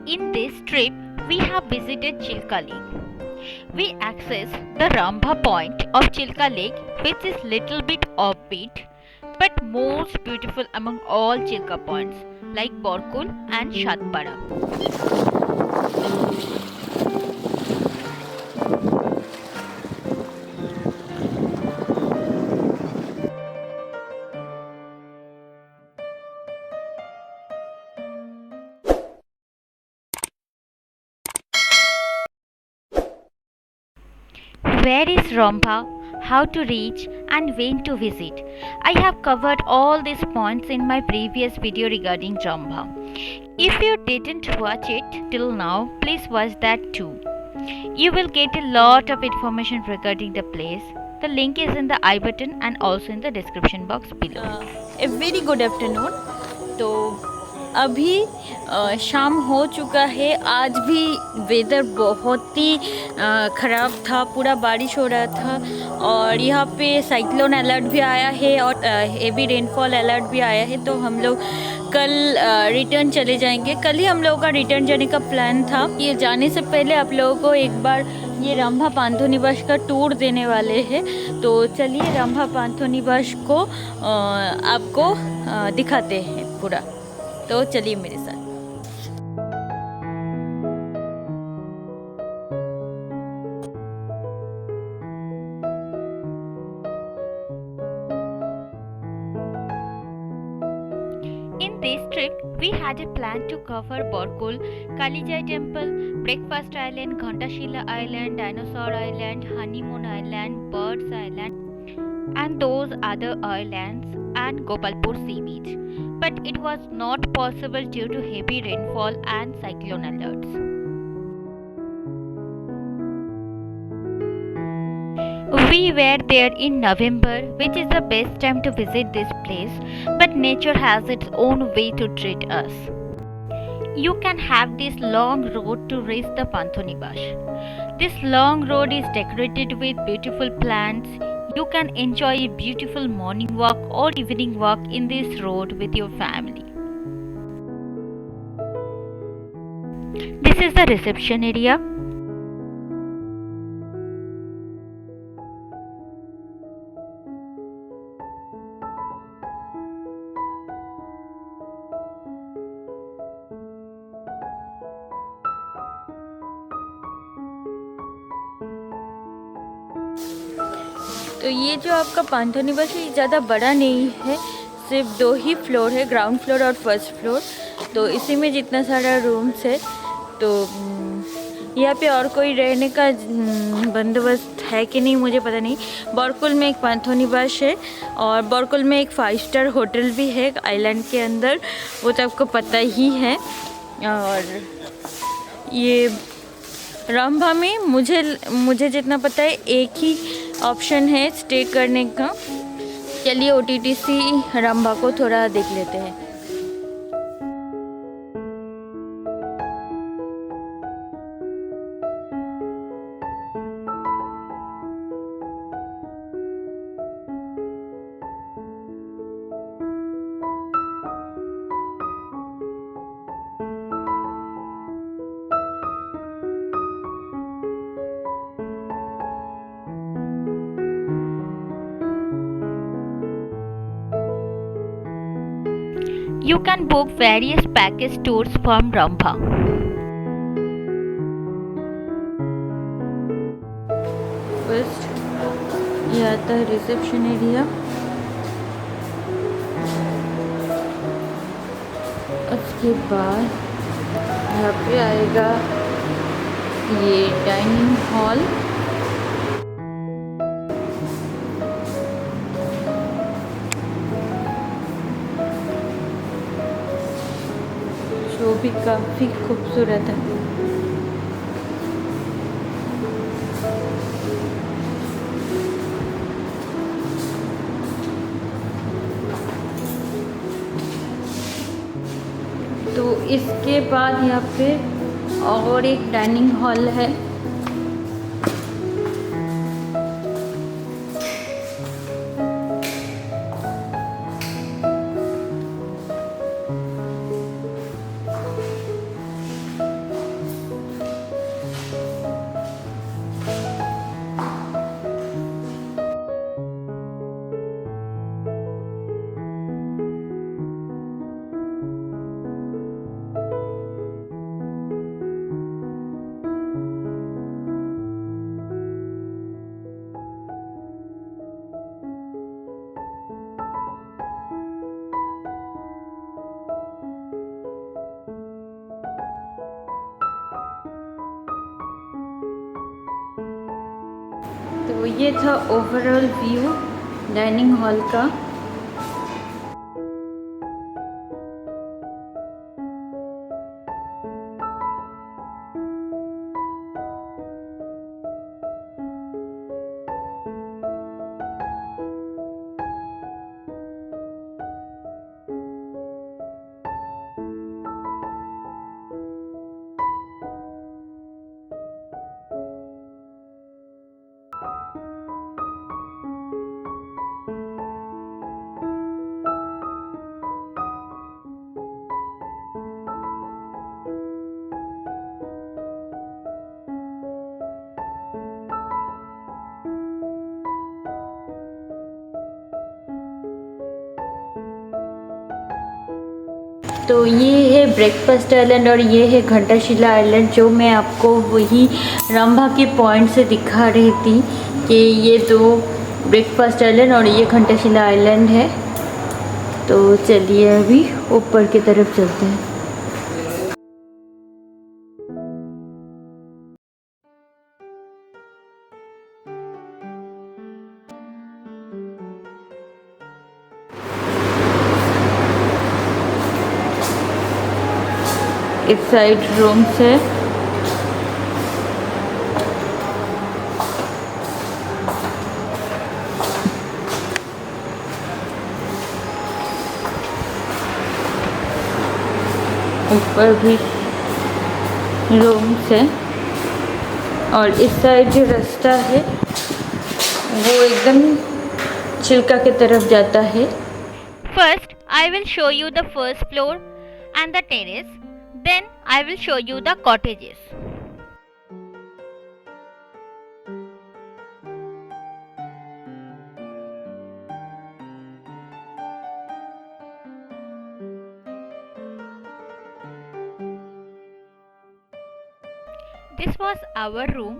In this trip, we have visited Chilka Lake. We access the Rambha point of Chilka Lake, which is little bit offbeat but most beautiful among all Chilka points like Borkul and Shatpara. Where is Rambha? How to reach and when to visit? I have covered all these points in my previous video regarding Rambha. If you didn't watch it till now, please watch that too. You will get a lot of information regarding the place. The link is in the I button and also in the description box below. A very good afternoon. तो अभी शाम हो चुका है। आज भी weather बहुत ही ख़राब था, पूरा बारिश हो रहा था और यहाँ पे साइक्लोन अलर्ट भी आया है और हेवी रेनफॉल अलर्ट भी आया है। तो हम लोग कल रिटर्न चले जाएंगे। कल ही हम लोगों का रिटर्न जाने का प्लान था। ये जाने से पहले आप लोगों को एक बार ये रंभा पांथोनिबास का टूर देने वाले हैं। तो चलिए रंभा पांथोनिबास को आपको दिखाते हैं पूरा। तो चलिए मेरे साथ। In this trip, we had a plan to cover Borkul, Kalijai Temple, Breakfast Island, Ghantashila Island, Dinosaur Island, Honeymoon Island, Birds Island, and those other islands and Gopalpur Sea Beach. But it was not possible due to heavy rainfall and cyclone alerts. We were there in November, which is the best time to visit this place, but nature has its own way to treat us. You can have this long road to reach the Panthonibas. This long road is decorated with beautiful plants. You can enjoy a beautiful morning walk or evening walk in this road with your family. This is the reception area. तो ये जो आपका पांथोनिबास है ज़्यादा बड़ा नहीं है, सिर्फ 2 ही फ्लोर है, ग्राउंड फ्लोर और फर्स्ट फ्लोर। तो इसी में जितना सारा रूम्स है। तो यहाँ पे और कोई रहने का बंदोबस्त है कि नहीं मुझे पता नहीं। बोरकुल में एक पांथोनिबास है और बोरकुल में एक 5 स्टार होटल भी है आइलैंड के अंदर, वो तो आपको पता ही है। और ये रंभा में मुझे जितना पता है एक ही ऑप्शन है स्टे करने का। चलिए OTTC रंभा को थोड़ा देख लेते हैं। You can book various package tours from Rambha. First ये आता है रिसेप्शन एरिया। उसके बाद यहाँ पे आएगा ये डाइनिंग हॉल। जो भी काफ़ी खूबसूरत है। तो इसके बाद यहाँ पे और एक डाइनिंग हॉल है। ये था ओवरऑल व्यू डाइनिंग हॉल का। तो ये है ब्रेकफास्ट आइलैंड और ये है घंटाशिला आइलैंड, जो मैं आपको वही रंभा के पॉइंट से दिखा रही थी कि ये दो ब्रेकफास्ट आइलैंड और ये घंटाशिला आइलैंड है। तो चलिए अभी ऊपर की तरफ चलते हैं। इस साइड रूम्स है। ऊपर भी रूम्स है और इस साइड जो रास्ता है वो एकदम चिल्का की तरफ जाता है। First, I will show you the first floor and the terrace. Then I will show you the cottages. This was our room.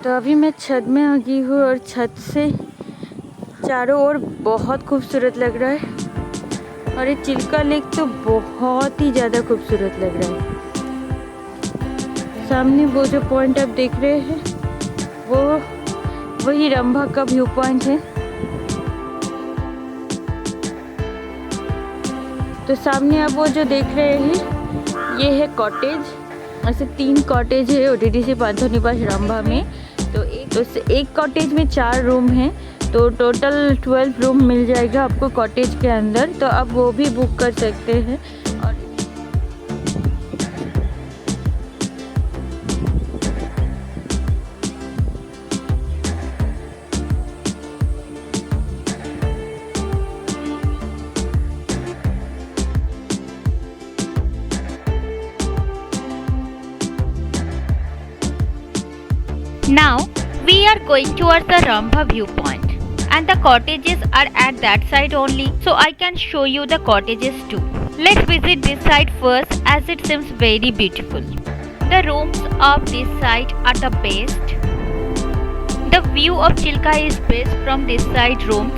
तो अभी मैं छत में आ गई हूँ और छत से चारों ओर बहुत खूबसूरत लग रहा है और ये चिल्का लेक तो बहुत ही ज़्यादा खूबसूरत लग रहा है। सामने वो जो पॉइंट आप देख रहे हैं वो वही रंभा का व्यू पॉइंट है। तो सामने आप वो जो देख रहे हैं ये है कॉटेज। ऐसे 3 कॉटेज है ओटीडीसी पांथनिवास रंभा में। तो एक कॉटेज में 4 रूम हैं, तो टोटल 12 रूम मिल जाएगा आपको कॉटेज के अंदर। तो आप वो भी बुक कर सकते हैं। और Now we are going towards the Rambha viewpoint and the cottages are at that side only, so I can show you the cottages too. Let's visit this side first as it seems very beautiful. The rooms of this side are the best. The view of Chilka is best from this side rooms.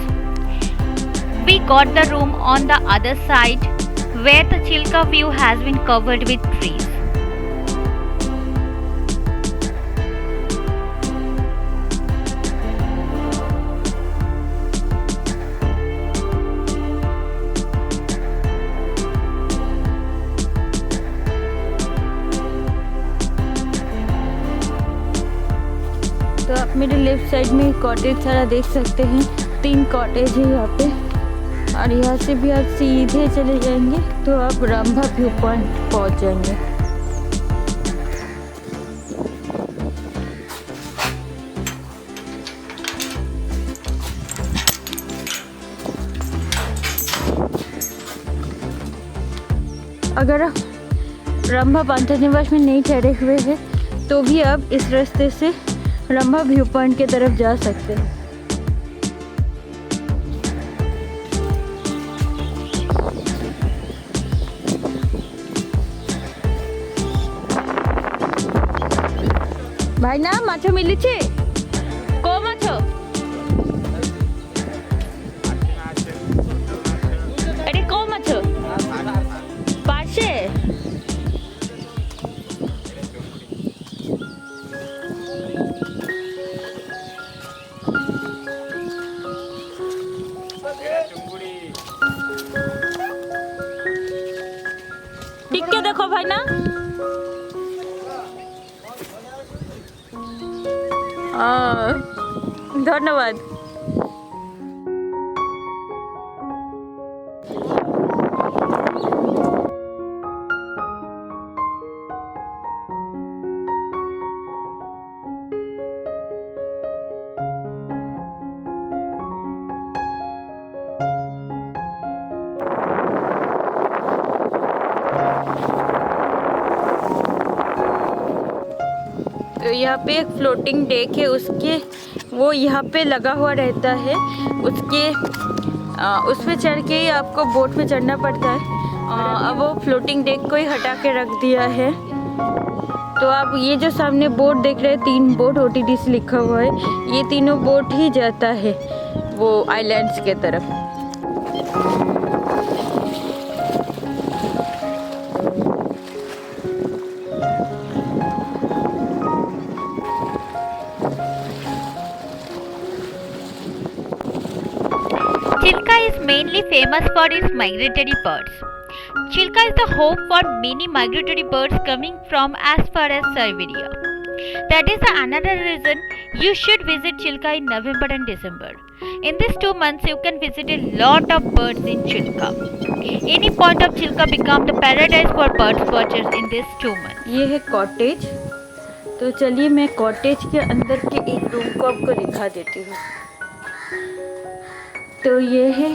We got the room on the other side where the Chilka view has been covered with trees. तो आप मेरे left side में cottage सारा देख सकते हैं। 3 cottage है यहाँ पे और यहाँ से भी आप सीधे चले जाएंगे तो आप रंभा व्यू पॉइंट पहुँच जाएंगे। अगर आप रंभा पांथनिवास में नहीं ठहरे हुए हैं तो भी आप इस रास्ते से रंभा व्यू पॉइंट की तरफ जा सकते हैं। ভাইনা মাছ মিলিছে? কো মাছ? এটি কো মাছ? পাশে টিকে দেখো ভাইনা। ধন্যবাদ। तो यहाँ पे एक फ्लोटिंग डेक है, उसके वो यहाँ पे लगा हुआ रहता है, उसके उस पे चढ़ के ही आपको बोट में चढ़ना पड़ता है। अब वो फ्लोटिंग डेक को ही हटा के रख दिया है। तो आप ये जो सामने बोट देख रहे हैं, 3 बोट OTDC लिखा हुआ है, ये तीनों बोट ही जाता है वो आइलैंड्स के तरफ। Chilka is mainly famous for its migratory birds. Chilka is the home for many migratory birds coming from as far as Siberia. That is another reason you should visit Chilka in November and December. In these 2 months, you can visit a lot of birds in Chilka. Any point of Chilka become the paradise for bird watchers in these 2 months. ये है cottage. तो चलिए मैं cottage के अंदर के एक room को आपको दिखा देती हूँ। तो ये है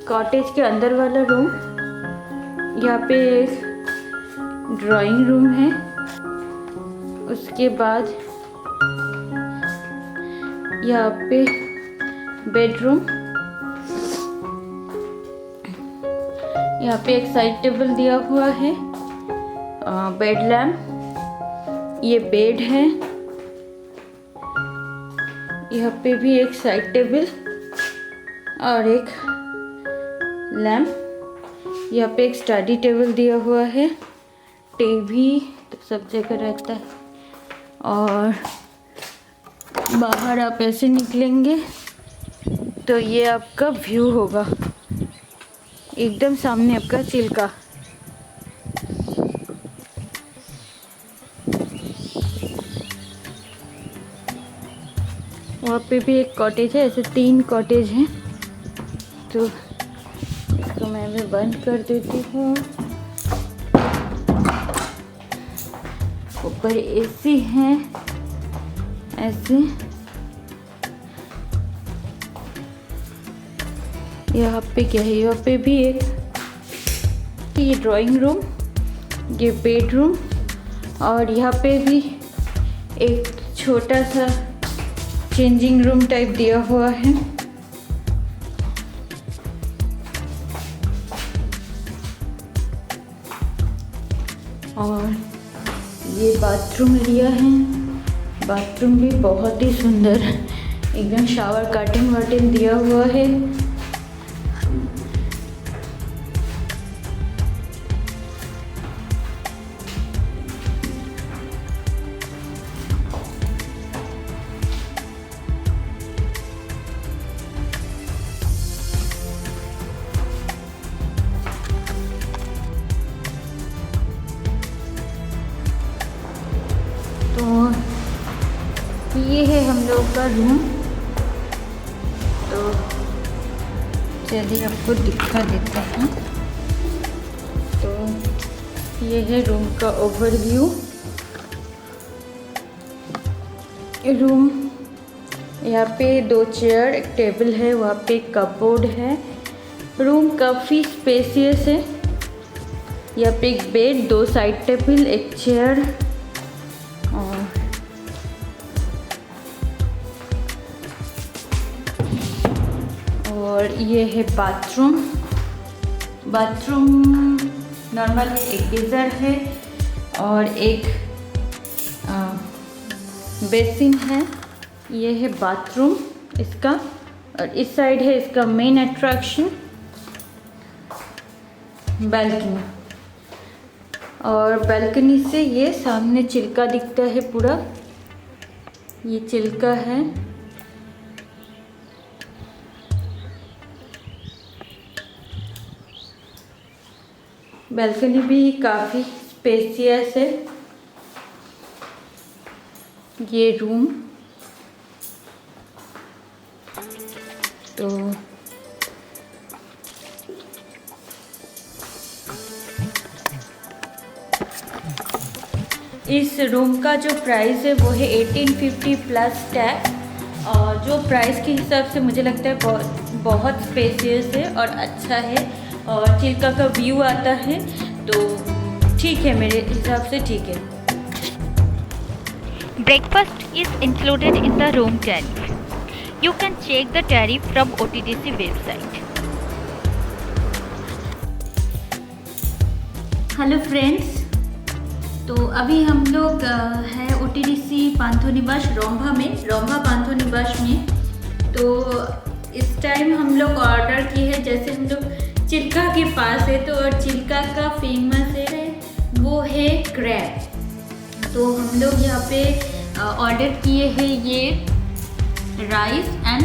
कॉटेज के अंदर वाला रूम। यहाँ पे ड्राइंग रूम है, उसके बाद यहाँ पे बेडरूम, यहाँ पे एक साइड टेबल दिया हुआ है, बेड लैम्प, ये बेड है, यहाँ पे भी एक साइड टेबल और एक लैम्प, यहाँ पे एक स्टडी टेबल दिया हुआ है, टीवी तो सब जगह रहता है। और बाहर आप ऐसे निकलेंगे तो ये आपका व्यू होगा, एकदम सामने आपका चिल्का। वहाँ पे भी एक कॉटेज है, ऐसे 3 कॉटेज हैं। तो इसको मैं भी बंद कर देती हूँ। ऊपर AC है ऐसे। यहाँ पे क्या है, यहाँ पे भी एक ये ड्राइंग रूम, ये बेडरूम, और यहाँ पे भी एक छोटा सा चेंजिंग रूम टाइप दिया हुआ है। और ये बाथरूम एरिया है, बाथरूम भी बहुत ही सुंदर, एकदम शावर कर्टन वर्टन दिया हुआ है। तो ये है हम लोग का रूम। तो चलिए आपको दिखा देता हूँ। तो ये है रूम का ओवरव्यू। रूम, यहाँ पे 2 चेयर, एक टेबल है, वहाँ पे एक कपबोर्ड है। रूम काफ़ी स्पेसियस है। यहाँ पे एक बेड, 2 साइड टेबल, एक चेयर, और ये है बाथरूम। बाथरूम नॉर्मल है, एक गीज़र है और एक बेसिन है, ये है बाथरूम इसका, और इस साइड है इसका मेन अट्रैक्शन बालकनी। और बालकनी से ये सामने चिल्का दिखता है पूरा, ये चिल्का है। बालकनी भी काफ़ी स्पेसियस है। ये रूम, तो इस रूम का जो प्राइस है वो है 1850 प्लस टैक्स। और जो प्राइस के हिसाब से मुझे लगता है बहुत स्पेसियस है और अच्छा है, और चिल्का का व्यू आता है, तो ठीक है, मेरे हिसाब से ठीक है। Breakfast is included in the room tariff. You can check the tariff from OTDC website. Hello friends, तो अभी हम लोग है OTDC पांथोनिबास रोम्भा में, रोम्भा पांथोनिबास में। तो इस टाइम हम लोग ऑर्डर किए हैं, जैसे हम लोग चिल्का के पास है, तो और चिल्का का फेमस है वो है क्रैब। तो हम लोग यहाँ पे ऑर्डर किए हैं ये राइस एंड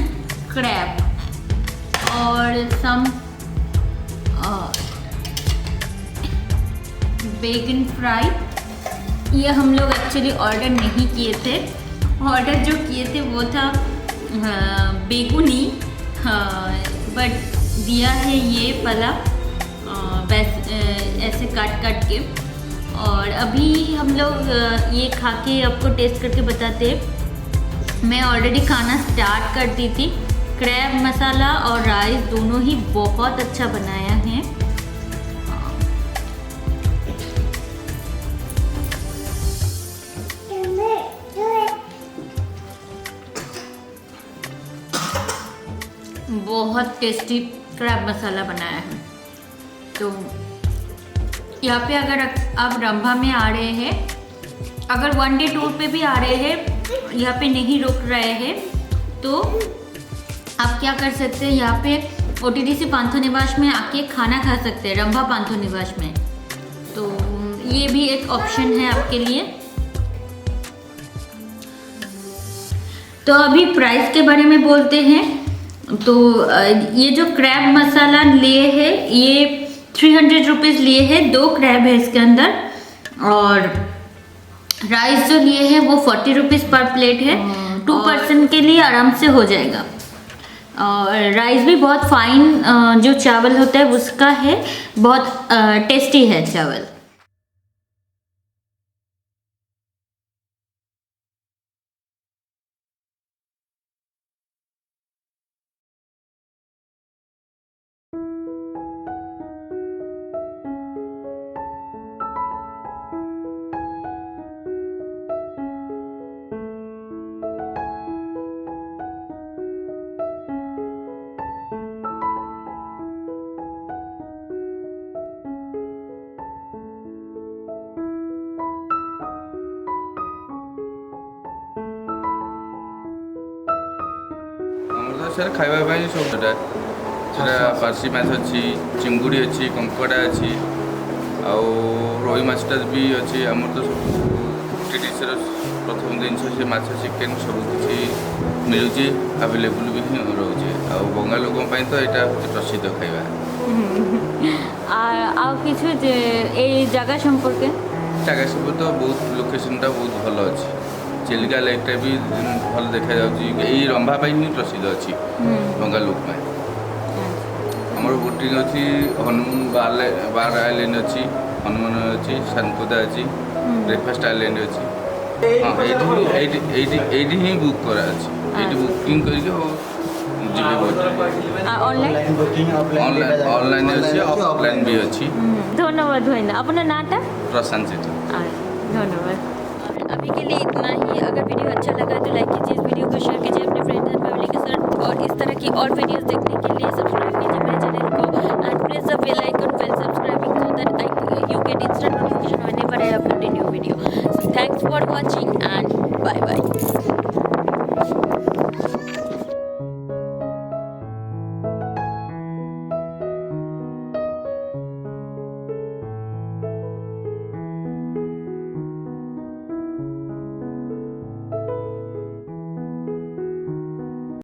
क्रैब और सम बेगन फ्राई। ये हम लोग एक्चुअली ऑर्डर नहीं किए थे, ऑर्डर जो किए थे वो था बेगुनी, बट दिया है ये वाला ऐसे काट के। और अभी हम लोग ये खा के आपको टेस्ट करके बताते हैं। मैं ऑलरेडी खाना स्टार्ट कर दी थी। क्रैब मसाला और राइस दोनों ही बहुत अच्छा बनाया है। बहुत टेस्टी क्रैब मसाला बनाया है। तो यहाँ पे अगर आप रंभा में आ रहे हैं, अगर 1 डे टूर पे भी आ रहे हैं, यहाँ पे नहीं रुक रहे हैं, तो आप क्या कर सकते हैं, यहाँ पे OTDC पांथोनिबास में आके खाना खा सकते हैं, रंभा पांथोनिबास में। तो ये भी एक ऑप्शन है आपके लिए। तो अभी प्राइस के बारे में बोलते हैं। तो ये जो क्रैब मसाला लिए है ये 300 रुपीज़ लिए है, 2 क्रैब है इसके अंदर। और राइस जो लिए है वो 40 रुपीज़ पर प्लेट है, 2 पर्सन के लिए आराम से हो जाएगा। और राइस भी बहुत फाइन जो चावल होता है उसका है, बहुत टेस्टी है चावल। सर खाइबा सब सेटा पार्सी माछ अच्छी, चिंगुड़ी अच्छी, कंकड़ा अच्छी, आउ रोही माछटा भी अच्छी। आमर तो OTDCर प्रथम जिन से माछ चिकेन सब किसी मिलूँ, आवेलेबल भी रोचे। आ बंगाल लोक तो यहाँ हूँ प्रसिद्ध खाइबा। जगह संपर्के तो बहुत लोकेशनटा बहुत भल अच्छी। चिल्का लेकटा भी भल देखा यही रंभा ही प्रसिद्ध अच्छी बंगाल लोक में। आमर बोटिंग अच्छी, हनुमान बार आइलैंड अच्छी, हनुमान अच्छी, सानकोदा अच्छी, ब्रेकफास्ट आइलैंड अच्छी। हाँ ये ही बुक करा ये बुकिंग करके ऑनलाइन अच्छी, ऑफलाइन भी अच्छी। धन्यवाद भाई। अपना नाटा प्रशांत सेठी। धन्यवाद। अभी के लिए इतना